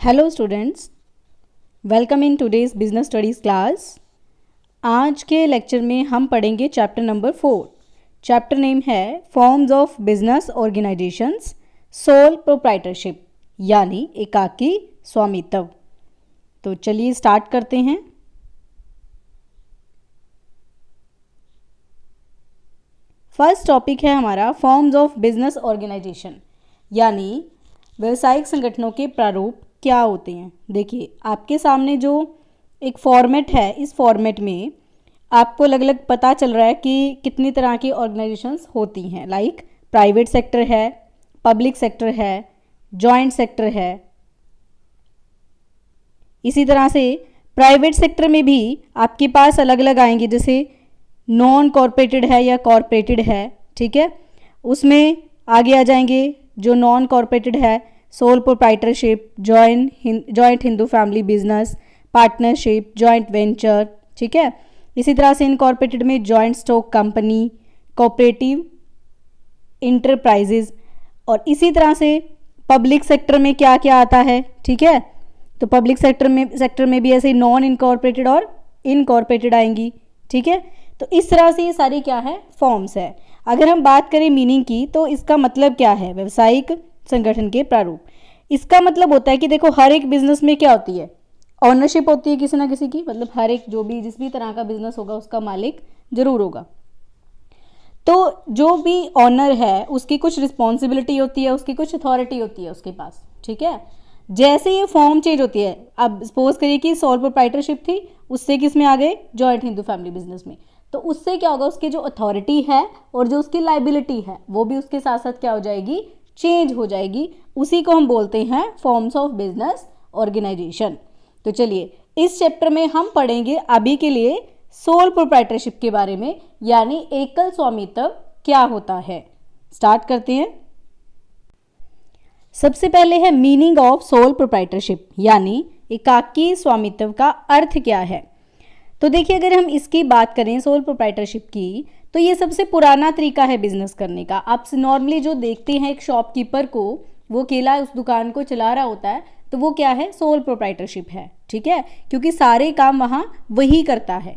Hello students, welcome in today's business studies class. आज के lecture में हम पढ़ेंगे चैप्टर नंबर 4। चैप्टर नेम है forms of business organisations, sole proprietorship यानी एकाकी स्वामित्व। तो चलिए स्टार्ट करते हैं। फर्स्ट टॉपिक है हमारा फॉर्म्स ऑफ बिजनेस ऑर्गेनाइजेशन यानी व्यवसायिक संगठनों के प्रारूप क्या होते हैं। देखिए आपके सामने जो एक फॉर्मेट है, इस फॉर्मेट में आपको अलग अलग पता चल रहा है कि कितनी तरह की ऑर्गेनाइजेशंस होती हैं। लाइक प्राइवेट सेक्टर है, पब्लिक सेक्टर है, जॉइंट सेक्टर है। इसी तरह से प्राइवेट सेक्टर में भी आपके पास अलग अलग आएंगे, जैसे नॉन कॉरपोरेटेड है या कॉरपोरेटेड है। ठीक है, उसमें आगे आ जाएंगे जो नॉन कॉरपोरेटेड है, sole proprietorship, joint Hindu family business, partnership, joint venture. ठीक है, इसी तरह से इनकॉर्पोरेटेड में joint stock company, cooperative enterprises. और इसी तरह से पब्लिक सेक्टर में क्या क्या आता है। ठीक है, तो पब्लिक सेक्टर में भी ऐसे नॉन इनकॉर्पोरेटेड और इनकॉर्पोरेटेड आएंगी। ठीक है, तो इस तरह से ये सारी क्या है, फॉर्म्स है। अगर हम बात करें मीनिंग की, तो इसका मतलब क्या है, व्यवसायिक संगठन के प्रारूप। इसका मतलब होता है कि देखो हर एक बिजनेस में क्या होती है, ऑनरशिप होती है किसी ना किसी की। मतलब हर एक जिस भी तरह का बिजनेस होगा उसका मालिक जरूर होगा। तो जो भी ऑनर है उसकी कुछ रिस्पॉन्सिबिलिटी होती है, उसकी कुछ अथॉरिटी होती है उसके पास। ठीक है, जैसे ये फॉर्म चेंज होती है, अब सपोज करिए कि सोल प्रोप्राइटरशिप थी, उससे किस में आ गए, जॉइंट हिंदू फैमिली बिजनेस में। तो उससे क्या होगा, उसकी जो अथॉरिटी है और जो उसकी लाइबिलिटी है वो भी उसके साथ साथ क्या हो जाएगी, चेंज हो जाएगी। उसी को हम बोलते हैं फॉर्म्स ऑफ बिजनेस ऑर्गेनाइजेशन। तो चलिए इस चैप्टर में हम पढ़ेंगे अभी के लिए सोल प्रोप्राइटरशिप के बारे में, यानी एकल स्वामित्व क्या होता है। स्टार्ट करते हैं। सबसे पहले है मीनिंग ऑफ सोल प्रोप्राइटरशिप यानी एकाकी स्वामित्व का अर्थ क्या है। तो देखिए अगर हम इसकी बात करें सोल प्रोप्राइटरशिप की, तो ये सबसे पुराना तरीका है बिजनेस करने का। आप नॉर्मली जो देखते हैं एक शॉपकीपर को, वो अकेला उस दुकान को चला रहा होता है, तो वो क्या है, सोल प्रोप्राइटरशिप है। ठीक है, क्योंकि सारे काम वहाँ वही करता है।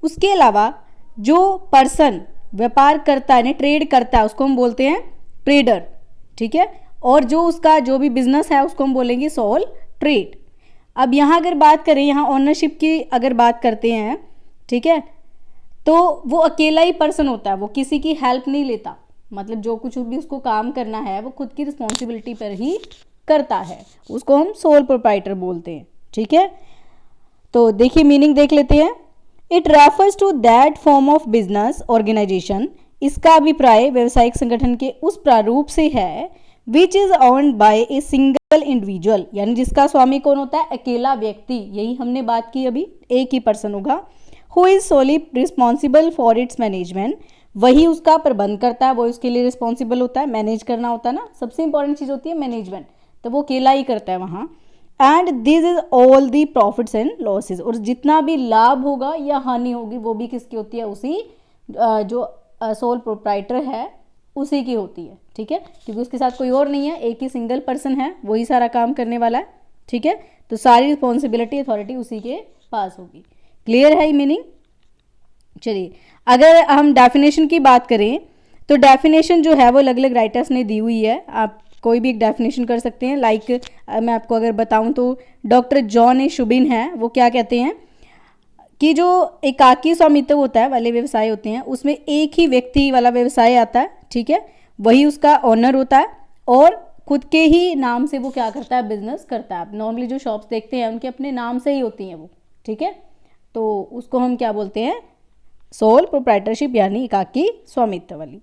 उसके अलावा जो पर्सन व्यापार करता है, ट्रेड करता है, उसको हम बोलते हैं ट्रेडर। ठीक है, और जो उसका जो भी बिजनेस है उसको हम बोलेंगे सोल ट्रेड। अब यहाँ अगर बात करें, यहाँ ओनरशिप की अगर बात करते हैं, ठीक है, तो वो अकेला ही पर्सन होता है, वो किसी की हेल्प नहीं लेता। मतलब जो कुछ भी उसको काम करना है वो खुद की रिस्पॉन्सिबिलिटी पर ही करता है, उसको हम सोल प्रोप्राइटर बोलते हैं। ठीक है, तो देखिए मीनिंग देख लेते हैं। It refers to that form of business organisation, इसका अभिप्राय व्यवसायिक संगठन के उस प्रारूप से है which is owned by a single individual, यानी जिसका स्वामी कौन होता है, अकेला व्यक्ति। यही हमने बात की अभी, एक ही पर्सन होगा। Who is solely responsible for its management, वही उसका प्रबंध करता है, वो उसके लिए रिस्पॉन्सिबल होता है, मैनेज करना होता है ना, सबसे इंपॉर्टेंट चीज होती है मैनेजमेंट, तो वो अकेला ही करता है वहाँ। And this is all the profits and losses, और जितना भी लाभ होगा या हानि होगी वो भी किसकी होती है, उसी जो सोल प्रोप्राइटर है उसी की होती है। ठीक है, क्योंकि उसके साथ कोई और नहीं है, एक ही सिंगल पर्सन है, वही सारा काम करने वाला है। ठीक है, तो सारी रिस्पॉन्सिबिलिटी अथॉरिटी उसी के पास होगी। क्लियर है ये मीनिंग। चलिए अगर हम डेफिनेशन की बात करें, तो डेफिनेशन जो है वो अलग अलग राइटर्स ने दी हुई है, आप कोई भी एक डेफिनेशन कर सकते हैं। लाइक मैं आपको अगर बताऊं तो डॉक्टर जॉन ए शुबिन है, वो क्या कहते हैं कि जो एकाकी स्वामित्व होता है वाले व्यवसाय होते हैं उसमें एक ही व्यक्ति वाला व्यवसाय आता है। ठीक है, वही उसका ऑनर होता है और खुद के ही नाम से वो क्या करता है, बिजनेस करता है। नॉर्मली जो शॉप्स देखते हैं उनके अपने नाम से ही होती हैं वो। ठीक है, तो उसको हम क्या बोलते हैं, सोल प्रोप्राइटरशिप यानी एकाकी स्वामित्व वाली।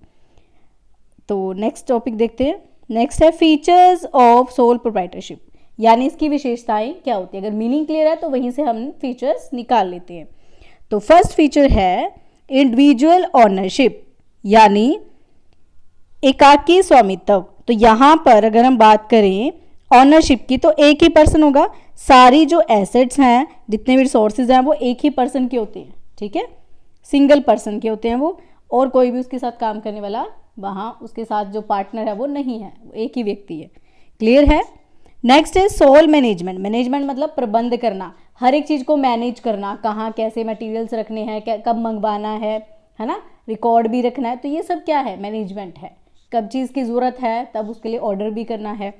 तो नेक्स्ट टॉपिक देखते हैं। नेक्स्ट है फीचर्स ऑफ सोल प्रोप्राइटरशिप, यानी इसकी विशेषताएं क्या होती है। अगर मीनिंग क्लियर है तो वहीं से हम फीचर्स निकाल लेते हैं। तो फर्स्ट फीचर है इंडिविजुअल ऑनरशिप यानी एकाकी स्वामित्व। तो यहाँ पर अगर हम बात करें ऑनरशिप की, तो एक ही पर्सन होगा, सारी जो एसेट्स हैं, जितने भी रिसोर्सेज हैं, वो एक ही पर्सन के होते हैं। ठीक है, सिंगल पर्सन के होते हैं वो, और कोई भी उसके साथ काम करने वाला वहाँ उसके साथ जो पार्टनर है वो नहीं है, वो एक ही व्यक्ति है। क्लियर है। नेक्स्ट है सोल मैनेजमेंट। मैनेजमेंट मतलब प्रबंध करना, हर एक चीज़ को मैनेज करना, कहाँ कैसे मटेरियल्स रखने हैं, कब मंगवाना है ना, रिकॉर्ड भी रखना है, तो ये सब क्या है, मैनेजमेंट है। कब चीज़ की ज़रूरत है तब उसके लिए ऑर्डर भी करना है,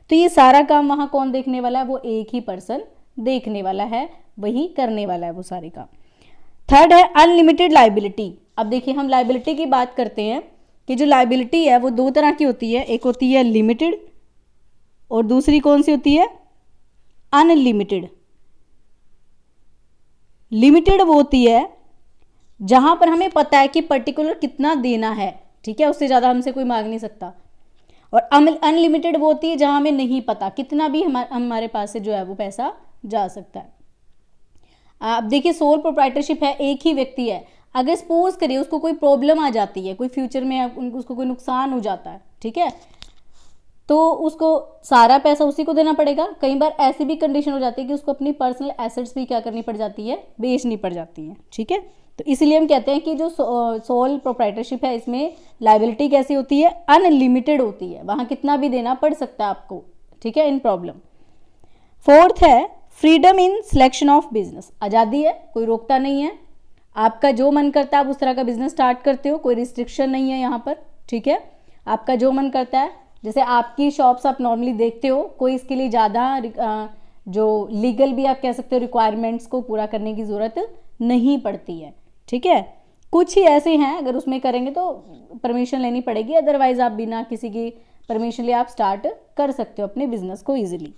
तो ये सारा काम वहाँ कौन देखने वाला है, वो एक ही पर्सन देखने वाला है, वही करने वाला है वो सारे काम। थर्ड है अनलिमिटेड लाइबिलिटी। अब देखिए हम लाइबिलिटी की बात करते हैं कि जो लाइबिलिटी है वो दो तरह की होती है, एक होती है लिमिटेड और दूसरी कौन सी होती है, अनलिमिटेड। लिमिटेड वो होती है जहां पर हमें पता है कि पर्टिकुलर कितना देना है, ठीक है, उससे ज़्यादा हमसे कोई मांग नहीं सकता। और अनलिमिटेड वो होती है जहां हमें नहीं पता, कितना भी हमारे पास से जो है वो पैसा जा सकता है। अब देखिए सोल प्रोप्राइटरशिप है, एक ही व्यक्ति है, अगर सपोज करिए उसको कोई प्रॉब्लम आ जाती है, कोई फ्यूचर में उसको कोई नुकसान हो जाता है, ठीक है, तो उसको सारा पैसा उसी को देना पड़ेगा। कई बार ऐसी भी कंडीशन हो जाती है कि उसको अपनी पर्सनल एसेट्स भी क्या करनी पड़ जाती है, बेचनी पड़ जाती है, ठीक है। तो इसीलिए हम कहते हैं कि जो सोल प्रोप्राइटरशिप है इसमें लायबिलिटी कैसी होती है, अनलिमिटेड होती है, वहाँ कितना भी देना पड़ सकता है आपको, ठीक है, इन प्रॉब्लम। फोर्थ है freedom in selection of business. आज़ादी है, कोई रोकता नहीं है, आपका जो मन करता है आप उस तरह का बिजनेस स्टार्ट करते हो, कोई रिस्ट्रिक्शन नहीं है यहाँ पर, ठीक है। आपका जो मन करता है, जैसे आपकी शॉप्स आप नॉर्मली देखते हो, कोई इसके लिए ज़्यादा जो लीगल भी आप कह सकते हो रिक्वायरमेंट्स को पूरा करने की ज़रूरत नहीं पड़ती है, ठीक है। कुछ ही ऐसे हैं अगर उसमें करेंगे तो परमिशन लेनी पड़ेगी, अदरवाइज आप बिना किसी की परमिशन लिए आप स्टार्ट कर सकते हो अपने बिजनेस को ईजिली।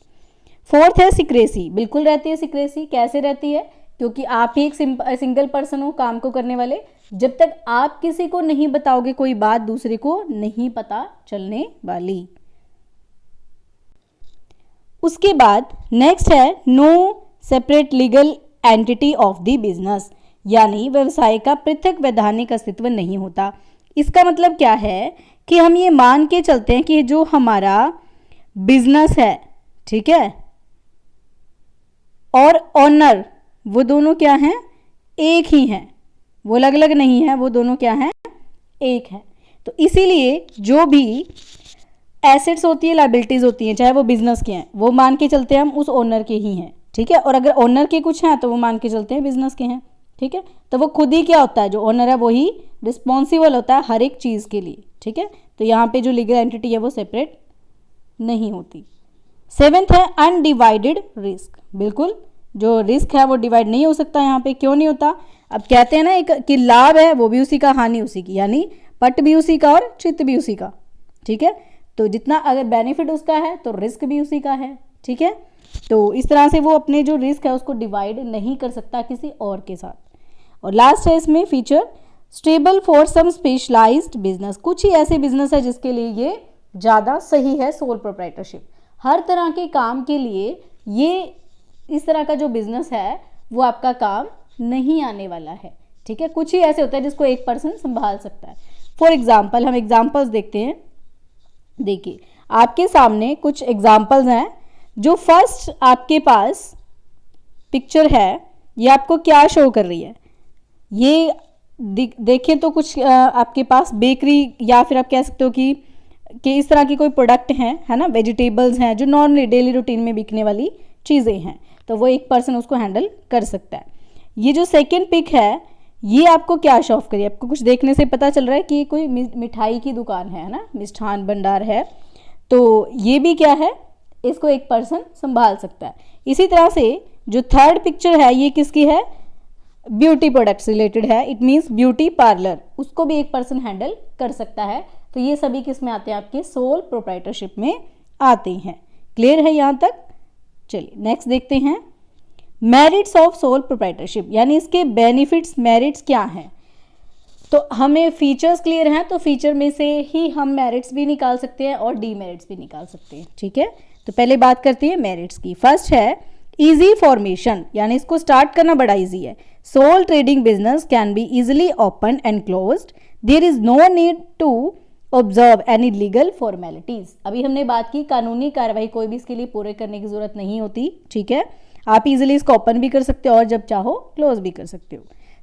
फोर्थ है सिक्रेसी। बिल्कुल रहती है सिक्रेसी, कैसे रहती है, क्योंकि आप ही एक सिंगल पर्सन हो काम को करने वाले, जब तक आप किसी को नहीं बताओगे कोई बात दूसरे को नहीं पता चलने वाली। उसके बाद नेक्स्ट है no separate legal entity of the business, यानी व्यवसाय का पृथक वैधानिक अस्तित्व नहीं होता। इसका मतलब क्या है कि हम ये मान के चलते हैं कि जो हमारा बिजनेस है, ठीक है, और ऑनर वो दोनों क्या हैं, एक ही हैं, वो अलग अलग नहीं है, वो दोनों क्या हैं, एक है। तो इसीलिए जो भी एसेट्स होती है, लायबिलिटीज होती हैं, चाहे वो बिजनेस के हैं, वो मान के चलते हैं हम उस ओनर के ही हैं, ठीक है। और अगर ओनर के कुछ हैं तो वो मान के चलते हैं बिजनेस के हैं, ठीक है। तो वो खुद ही क्या होता है, जो ओनर है वही रिस्पॉन्सिबल होता है हर एक चीज़ के लिए, ठीक है। तो यहाँ पे जो लीगल एंटिटी है वो सेपरेट नहीं होती। सेवेंथ है अनडिवाइडेड रिस्क। बिल्कुल जो रिस्क है वो डिवाइड नहीं हो सकता यहाँ पे, क्यों नहीं होता, अब कहते हैं ना एक कि लाभ है वो भी उसी का, हानि उसी की, यानी पट भी उसी का और चित्त भी उसी का, ठीक है। तो जितना अगर बेनिफिट उसका है तो रिस्क भी उसी का है, ठीक है। तो इस तरह से वो अपने जो रिस्क है उसको डिवाइड नहीं कर सकता किसी और के साथ। और लास्ट है इसमें feature stable for some specialised business. कुछ ही ऐसे बिजनेस है जिसके लिए ये ज़्यादा सही है सोल प्रोप्राइटरशिप। हर तरह के काम के लिए ये इस तरह का जो बिजनेस है वो आपका काम नहीं आने वाला है, ठीक है। कुछ ही ऐसे होता है जिसको एक पर्सन संभाल सकता है। फॉर एग्जाम्पल हम एग्जाम्पल्स देखते हैं। देखिए आपके सामने कुछ एग्जाम्पल्स हैं। जो फर्स्ट आपके पास पिक्चर है ये आपको क्या शो कर रही है, ये देखें तो कुछ आपके पास बेकरी या फिर आप कह सकते हो कि इस तरह की कोई प्रोडक्ट हैं, है ना, वेजिटेबल्स हैं जो नॉर्मली डेली रूटीन में बिकने वाली चीज़ें हैं, तो वो एक पर्सन उसको हैंडल कर सकता है। ये जो सेकंड पिक है ये आपको क्या शो ऑफ करिए, आपको कुछ देखने से पता चल रहा है कि कोई मिठाई की दुकान है ना, मिष्ठान भंडार है, तो ये भी क्या है, इसको एक पर्सन संभाल सकता है। इसी तरह से जो थर्ड पिक्चर है ये किसकी है, ब्यूटी प्रोडक्ट्स रिलेटेड है, इट मीन्स ब्यूटी पार्लर, उसको भी एक पर्सन हैंडल कर सकता है। तो ये सभी किस में आते हैं, आपके सोल प्रोप्राइटरशिप में आते हैं। क्लियर है यहाँ तक। चलिए नेक्स्ट देखते हैं मेरिट्स ऑफ सोल प्रोप्राइटरशिप, यानी इसके बेनिफिट्स मेरिट्स क्या हैं। तो हमें फीचर्स क्लियर हैं, तो फीचर में से ही हम मेरिट्स भी निकाल सकते हैं और डीमेरिट्स भी निकाल सकते हैं, ठीक है। तो पहले बात करते हैं मेरिट्स की। फर्स्ट है इजी फॉर्मेशन, यानी इसको स्टार्ट करना बड़ा इजी है। Sole trading business can be easily open and closed, there is no need to observe any legal formalities. अभी हमने बात की कानूनी कार्रवाई कोई भी इसके लिए पूरे करने की जरूरत नहीं होती, ठीक है। आप इजीली इसको ओपन भी कर सकते हो और जब चाहो क्लोज भी कर सकते हो।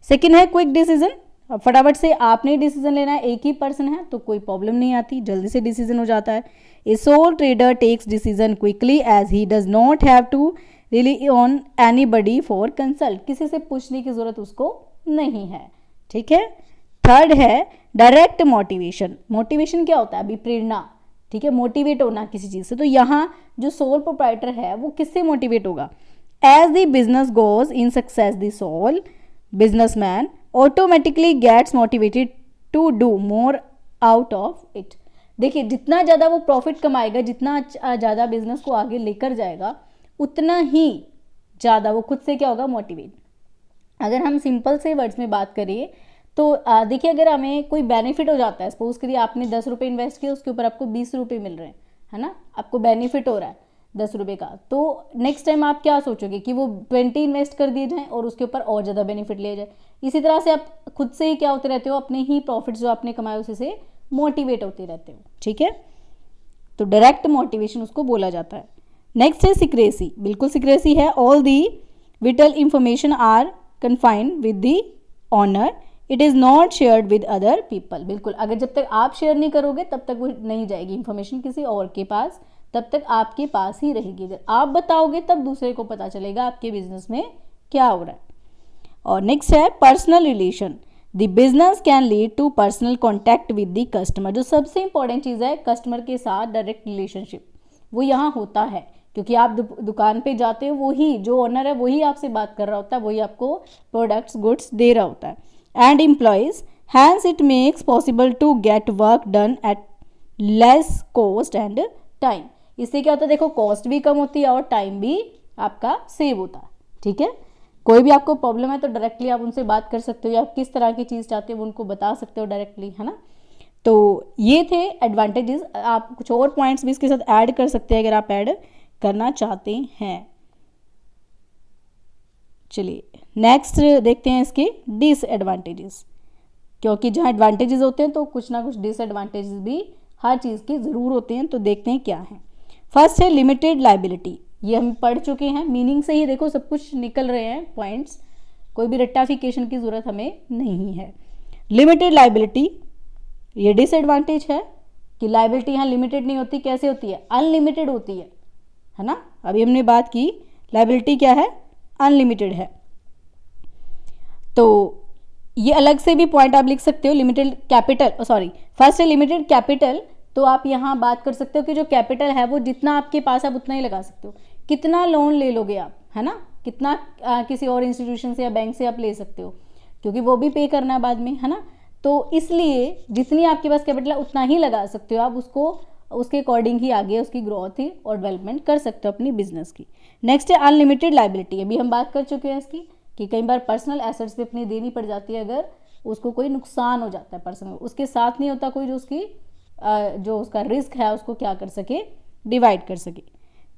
सेकंड है क्विक डिसीजन, फटाफट से आपने डिसीजन लेना है, एक ही पर्सन है तो कोई प्रॉब्लम नहीं आती, जल्दी से डिसीजन हो जाता है। A sole trader takes decision quickly as he does not have to rely on anybody for consult, किसी से पूछने की जरूरत उसको नहीं है, ठीक है। थर्ड है डायरेक्ट मोटिवेशन। मोटिवेशन क्या होता है, अभी प्रेरणा, ठीक है, मोटिवेट होना किसी चीज से। तो यहाँ जो सोल प्रोप्राइटर है वो किससे मोटिवेट होगा, as the business goes in success the sole businessman automatically gets motivated to do more out of it. देखिए जितना ज़्यादा वो प्रॉफिट कमाएगा, जितना ज़्यादा बिजनेस को आगे लेकर जाएगा, उतना ही ज़्यादा वो खुद से क्या होगा, मोटिवेट। अगर हम सिंपल से वर्ड्स में बात करें तो देखिए अगर हमें कोई बेनिफिट हो जाता है, सपोज करिए आपने 10 रुपये इन्वेस्ट किए, उसके ऊपर आपको 20 रुपये मिल रहे हैं, है ना, आपको बेनिफिट हो रहा है 10 रुपये का, तो नेक्स्ट टाइम आप क्या सोचोगे कि वो 20 इन्वेस्ट कर दिए जाएँ और उसके ऊपर और ज़्यादा बेनिफिट लिया जाए। इसी तरह से आप खुद से ही क्या होते रहते हो, अपने ही प्रॉफिट जो आपने कमाए उसी से मोटिवेट होते रहते हो, ठीक है। तो डायरेक्ट मोटिवेशन उसको बोला जाता है। नेक्स्ट है सिक्रेसी। बिल्कुल सिक्रेसी है, all the vital information are confined with the owner, it is not shared with other people. बिल्कुल, अगर जब तक आप शेयर नहीं करोगे तब तक वो नहीं जाएगी इन्फॉर्मेशन किसी और के पास, तब तक आपके पास ही रहेगी। अगर आप बताओगे तब दूसरे को पता चलेगा आपके बिजनेस में क्या हो रहा है। और नेक्स्ट है personal relation. The business can lead to personal contact with the customer. जो सबसे इंपॉर्टेंट चीज़ है कस्टमर के साथ डायरेक्ट रिलेशनशिप, वो यहाँ होता है, क्योंकि आप दुकान पे जाते हो, वही जो ओनर है वही आपसे बात कर रहा होता है, वही आपको प्रोडक्ट्स गुड्स दे रहा होता है। And employees, hence it makes possible to get work done at less cost and time. इससे क्या होता है, देखो कॉस्ट भी कम होती है और टाइम भी आपका सेव होता है, ठीक है। कोई भी आपको प्रॉब्लम है तो डायरेक्टली आप उनसे बात कर सकते हो, या आप किस तरह की चीज़ चाहते हो वो उनको बता सकते हो डायरेक्टली, है ना। तो ये थे एडवांटेजेस। आप कुछ और पॉइंट्स भी इसके साथ ऐड कर सकते हैं अगर आप ऐड करना चाहते हैं। चलिए नेक्स्ट देखते हैं इसके डिसएडवांटेजेस, क्योंकि जहाँ एडवांटेजेस होते हैं तो कुछ ना कुछ डिसएडवांटेजेस भी हर चीज़ के ज़रूर होते हैं। तो देखते हैं क्या है। फर्स्ट है लिमिटेड लाइबिलिटी। ये हम पढ़ चुके हैं, मीनिंग से ही देखो सब कुछ निकल रहे हैं पॉइंट्स, कोई भी रट्टाफिकेशन की ज़रूरत हमें नहीं है। लिमिटेड लाइबिलिटी ये डिसएडवांटेज है कि लाइबिलिटी यहाँ लिमिटेड नहीं होती, कैसे होती है, अनलिमिटेड होती है ना। अभी हमने बात की लाइबिलिटी क्या है, अनलिमिटेड है। तो ये अलग से भी पॉइंट आप लिख सकते हो। लिमिटेड कैपिटल, सॉरी फर्स्ट है लिमिटेड कैपिटल। तो आप यहाँ बात कर सकते हो कि जो कैपिटल है वो जितना आपके पास आप उतना ही लगा सकते हो, कितना लोन ले लोगे आप, है ना, कितना किसी और इंस्टीट्यूशन से या बैंक से आप ले सकते हो, क्योंकि वो भी पे करना है बाद में, है ना। तो इसलिए जितनी आपके पास कैपिटल है उतना ही लगा सकते हो आप, उसको उसके अकॉर्डिंग ही आगे उसकी ग्रोथ ही और डेवलपमेंट कर सकते हो अपनी बिजनेस की। नेक्स्ट है अनलिमिटेड लाइबिलिटी। अभी हम बात कर चुके हैं इसकी कि कई बार पर्सनल एसेट्स भी अपनी देनी पड़ जाती है अगर उसको कोई नुकसान हो जाता है पर्सनल, उसके साथ नहीं होता कोई जो उसकी जो उसका रिस्क है उसको क्या कर सके, डिवाइड कर सके।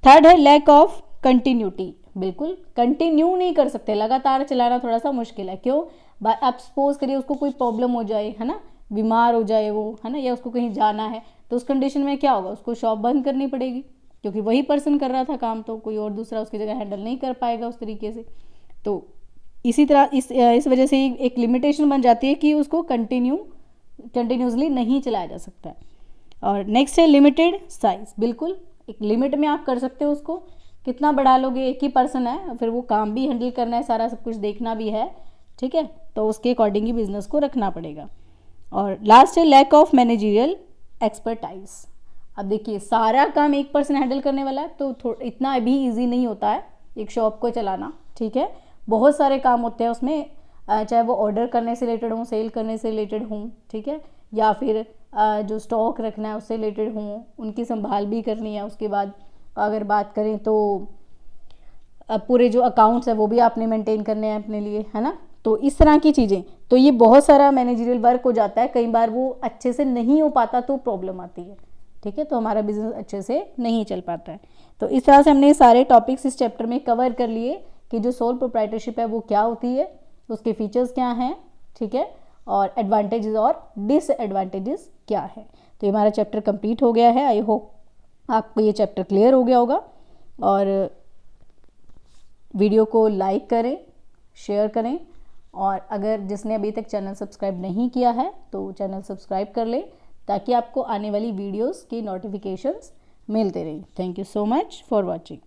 थर्ड है लैक ऑफ कंटिन्यूटी। बिल्कुल कंटिन्यू नहीं कर सकते, लगातार चलाना थोड़ा सा मुश्किल है। क्यों, आप सपोज करिए उसको कोई प्रॉब्लम हो जाए, है ना, बीमार हो जाए वो, है ना, या उसको कहीं जाना है, तो उस कंडीशन में क्या होगा, उसको शॉप बंद करनी पड़ेगी, क्योंकि वही पर्सन कर रहा था काम, तो कोई और दूसरा उसकी जगह हैंडल नहीं कर पाएगा उस तरीके से। तो इसी तरह इस वजह से एक लिमिटेशन बन जाती है कि उसको कंटिन्यूसली नहीं चलाया जा सकता है। और नेक्स्ट है लिमिटेड साइज। बिल्कुल एक लिमिट में आप कर सकते हो उसको, कितना बढ़ा लोगे, एक ही पर्सन है, फिर वो काम भी हैंडल करना है, सारा सब कुछ देखना भी है, ठीक है, तो उसके अकॉर्डिंग ही बिजनेस को रखना पड़ेगा। और लास्ट है लैक ऑफ मैनेजरियल एक्सपर्टाइज। अब देखिए सारा काम एक पर्सन हैंडल करने वाला है तो इतना भी ईजी नहीं होता है एक शॉप को चलाना, ठीक है, बहुत सारे काम होते हैं उसमें, चाहे वो ऑर्डर करने से रिलेटेड हों, सेल करने से रिलेटेड हों, ठीक है, या फिर जो स्टॉक रखना है उससे रिलेटेड हों, उनकी संभाल भी करनी है। उसके बाद अगर बात करें तो पूरे जो अकाउंट्स है वो भी आपने मेंटेन करने हैं अपने लिए, है ना। तो इस तरह की चीज़ें, तो ये बहुत सारा मैनेजरियल वर्क हो जाता है, कई बार वो अच्छे से नहीं हो पाता तो प्रॉब्लम आती है, ठीक है, तो हमारा बिजनेस अच्छे से नहीं चल पाता है। तो इस तरह से हमने सारे टॉपिक्स इस चैप्टर में कवर कर लिए कि जो सोल प्रोप्राइटरशिप है वो क्या होती है, उसके फीचर्स क्या हैं, ठीक है, और एडवांटेजेस और डिसएडवांटेजेस क्या है। तो ये हमारा चैप्टर कंप्लीट हो गया है। आई होप आपको ये चैप्टर क्लियर हो गया होगा। और वीडियो को लाइक करें, शेयर करें, और अगर जिसने अभी तक चैनल सब्सक्राइब नहीं किया है तो चैनल सब्सक्राइब कर ले, ताकि आपको आने वाली वीडियोस की नोटिफिकेशंस मिलते रहें। Thank you so much for watching.